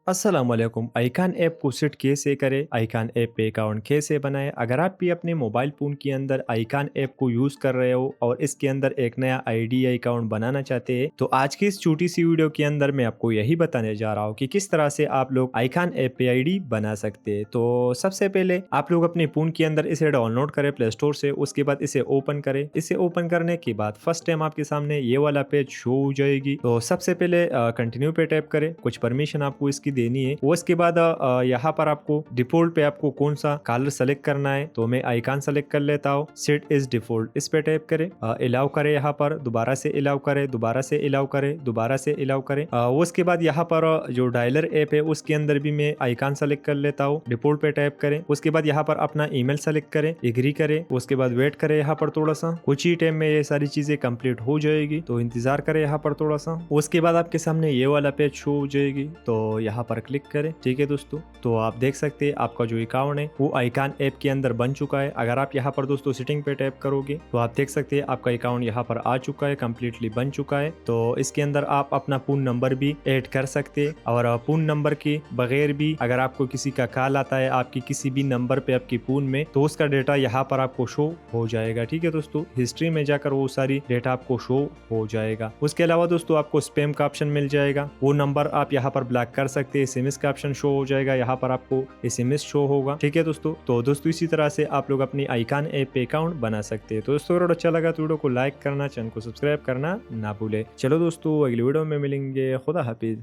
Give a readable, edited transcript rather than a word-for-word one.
अस्सलामुअलैकुम। आईकान ऐप को सेट कैसे करें, आईकान ऐप पे अकाउंट कैसे बनाएं। अगर आप भी अपने मोबाइल फ़ोन के अंदर आईकान ऐप को यूज़ कर रहे हो और इसके अंदर एक नया आईडी या अकाउंट बनाना चाहते हैं, तो आज की इस छोटी सी वीडियो के अंदर मैं आपको यही बताने जा रहा हूँ कि किस तरह से आप लोग आईकान ऐप पे आईडी बना सकते हैं। तो सबसे पहले आप लोग अपने फ़ोन के अंदर इसे डाउनलोड करें प्ले स्टोर से, उसके बाद इसे ओपन करें। इसे ओपन करने के बाद फर्स्ट टाइम आपके सामने ये वाला पेज शो हो जाएगी। तो सबसे पहले कंटिन्यू पे टैप करें, कुछ परमिशन आपको इसकी देनी है। उसके बाद यहाँ पर आपको डिफॉल्ट पे आपको कौन सा कलर सेलेक्ट करना है, तो मैं आइकन सेलेक्ट कर लेता हूँ। सेट इज डिफॉल्ट, इस पे टैप करें, अलाउ करें। यहाँ पर दोबारा से अलाउ करें, दोबारा से अलाउ करें, दोबारा से अलाउ करें। उसके बाद यहाँ पर जो डायलर ऐप है उसके अंदर भी मैं आइकन सेलेक्ट कर लेता हूँ। डिफॉल्ट पे टैप करें, उसके बाद यहाँ पर अपना ईमेल सेलेक्ट करें, एग्री करें। उसके बाद वेट करें यहाँ पर थोड़ा सा, कुछ ही टाइम में ये सारी चीजें कंप्लीट हो जाएगी, तो इंतजार करें यहाँ पर थोड़ा सा। उसके बाद आपके सामने ये वाला पेज शो हो जाएगी, तो यहाँ पर क्लिक करें। ठीक है दोस्तों, तो आप देख सकते हैं आपका जो अकाउंट है वो आईकान ऐप के अंदर बन चुका है। अगर आप यहाँ पर दोस्तों सेटिंग पे टैप करोगे तो आप देख सकते हैं आपका अकाउंट यहाँ पर आ चुका है, कम्प्लीटली बन चुका है। तो इसके अंदर आप अपना फोन नंबर भी ऐड कर सकते हैं, और फोन नंबर के बगैर भी अगर आपको किसी का कॉल आता है आपकी किसी भी नंबर पे आपके फोन में, तो उसका डेटा यहाँ पर आपको शो हो जाएगा। ठीक है दोस्तों, हिस्ट्री में जाकर वो सारी डेटा आपको शो हो जाएगा। उसके अलावा दोस्तों आपको स्पैम का ऑप्शन मिल जाएगा, वो नंबर आप यहाँ पर ब्लॉक कर सकते हैं। एसएमएस का ऑप्शन शो हो जाएगा, यहाँ पर आपको एसएमएस शो होगा। ठीक है दोस्तों, तो दोस्तों इसी तरह से आप लोग अपनी आईकान ऐप पे अकाउंट बना सकते हैं। तो दोस्तों अगर अच्छा लगा तो वीडियो को लाइक करना, चैनल को सब्सक्राइब करना ना भूले। चलो दोस्तों, अगली वीडियो में मिलेंगे। खुदा हाफिज।